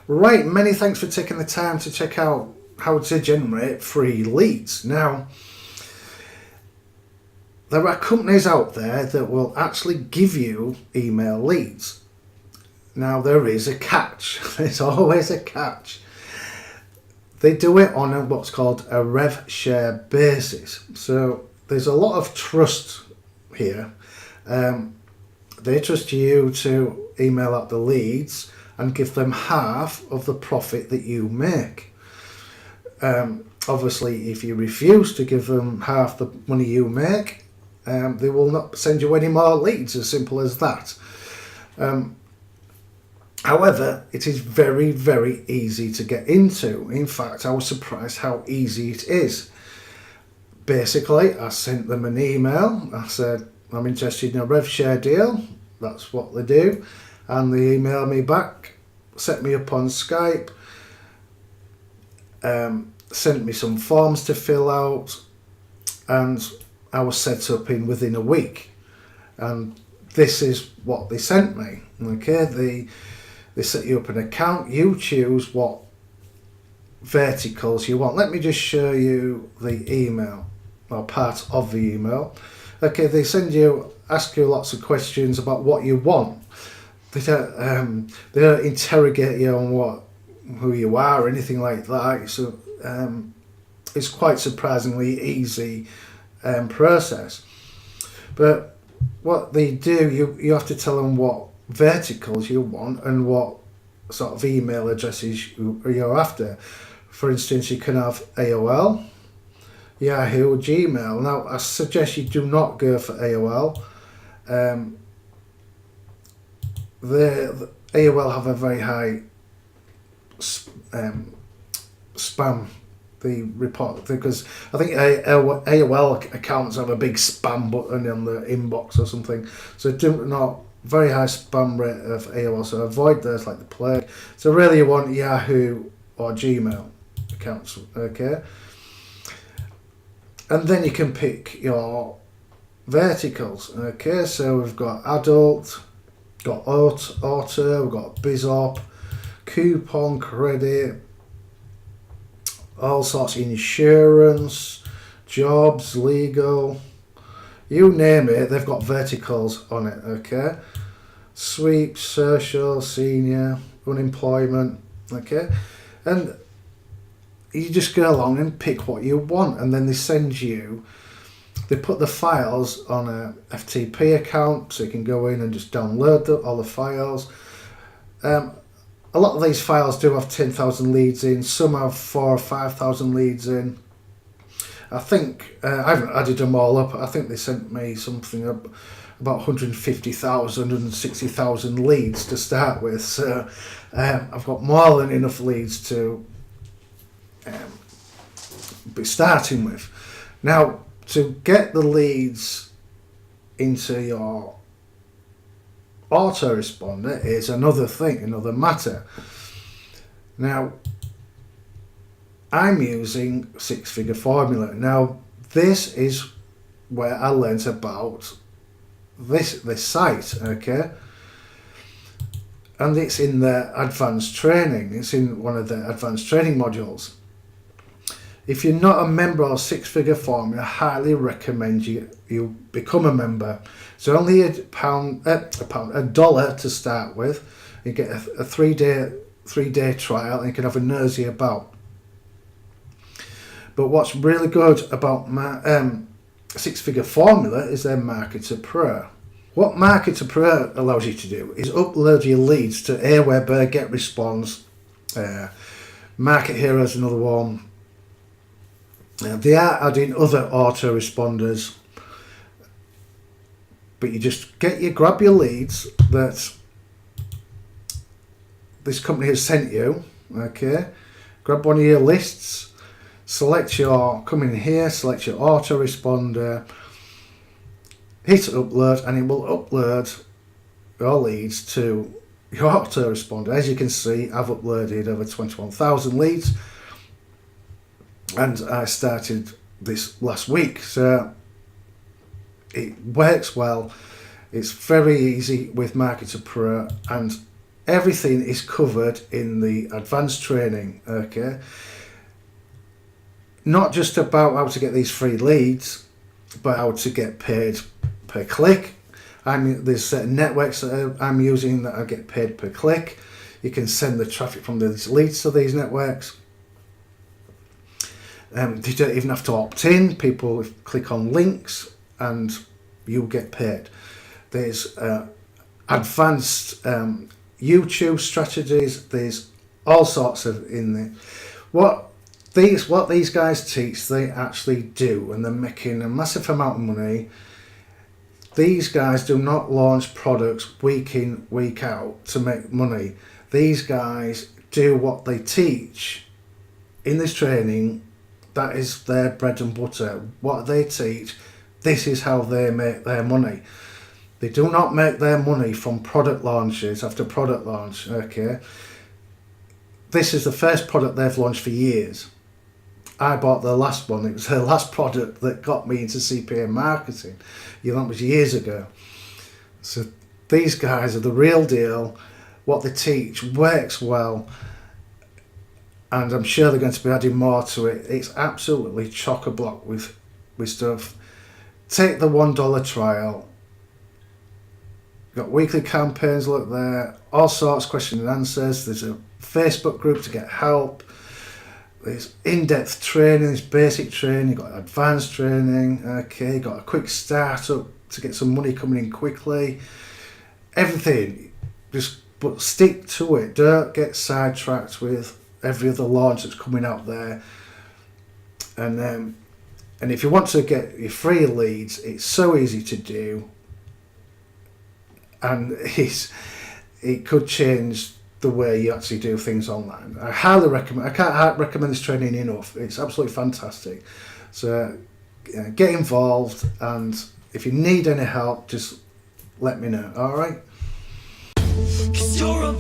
Right, many thanks for taking the time to check out how to generate free leads. Now, there are companies out there that will actually give you email leads. Now, there is a catch. There's always a catch. They do it on what's called a rev share basis. So there's a lot of trust here. They trust you to email out the leads and give them half of the profit that you make. Obviously, if you refuse to give them half the money you make, they will not send you any more leads, as simple as that. However, it is very, very easy to get into. In fact, I was surprised how easy it is. Basically, I sent them an email. I said, I'm interested in a rev share deal. That's what they do. And they emailed me back, set me up on Skype, sent me some forms to fill out, and I was set up in within a week. And this is what they sent me. Okay, they set you up an account. You choose what verticals you want. Let me just show you the email, or part of the email. Okay, they ask you lots of questions about what you want. They don't interrogate you on who you are or anything like that. So it's quite surprisingly easy process. But what they do, you have to tell them what verticals you want and what sort of email addresses you're after. For instance, you can have AOL, Yahoo, Gmail. Now, I suggest you do not go for AOL. The AOL have a very high spam. They report, because I think AOL accounts have a big spam button on the inbox or something. So do not, very high spam rate of AOL. So avoid those like the plague. So really, you want Yahoo or Gmail accounts. Okay. And then you can pick your verticals. Okay, so we've got adult, got auto, we've got BizOp, coupon, credit, all sorts of insurance, jobs, legal, you name it, they've got verticals on it. Okay, sweep, social, senior, unemployment. Okay, and you just go along and pick what you want, and then they put the files on a FTP account, so you can go in and just download all the files. A lot of these files do have 10,000 leads in, some have 4,000 or 5,000 leads in. I think, I haven't added them all up, I think they sent me something about 150,000, 160,000 leads to start with, so I've got more than enough leads to be starting with. Now, to get the leads into your autoresponder is another thing, another matter. Now, I'm using Six Figure Formula. Now, this is where I learnt about this site, okay? And it's in the advanced training. It's in one of the advanced training modules. If you're not a member of Six Figure Formula, I highly recommend you become a member. It's only a dollar to start with. You get a three day trial, and you can have a nosy about. But what's really good about my Six Figure Formula is their Marketer Pro. What Marketer Pro allows you to do is upload your leads to Aweber, GetResponse, Market Hero is another one. They are adding other autoresponders, but you just grab your leads that this company has sent you. Okay, grab one of your lists, come in here, select your autoresponder, hit upload, and it will upload your leads to your autoresponder. As you can see, I've uploaded over 21,000 leads. And I started this last week, so it works well. It's very easy with Marketer Pro, and everything is covered in the advanced training, okay? Not just about how to get these free leads, but how to get paid per click. There's certain networks that I'm using that I get paid per click. You can send the traffic from these leads to these networks. You don't even have to opt in. People click on links and you get paid. There's advanced YouTube strategies. There's all sorts of in there. What these guys teach, they actually do, and they're making a massive amount of money. These guys do not launch products week in, week out to make money. These guys do what they teach in this training. That is their bread and butter. What they teach, this is how they make their money. They do not make their money from product launches after product launch, okay? This is the first product they've launched for years. I bought the last one. It was the last product that got me into CPA marketing. That was years ago. So these guys are the real deal. What they teach works well. And I'm sure they're going to be adding more to it. It's absolutely chock-a-block with stuff. Take the $1 trial. Got weekly campaigns, look there. All sorts, question and answers. There's a Facebook group to get help. There's in-depth training, there's basic training, you've got advanced training, okay, you've got a quick startup to get some money coming in quickly. Everything, but stick to it. Don't get sidetracked with every other launch that's coming out there. And if you want to get your free leads, it's so easy to do, and it could change the way you actually do things online. I highly recommend. I can't recommend this training enough. It's absolutely fantastic. So get involved, and if you need any help, just let me know. All right. 'Cause you're a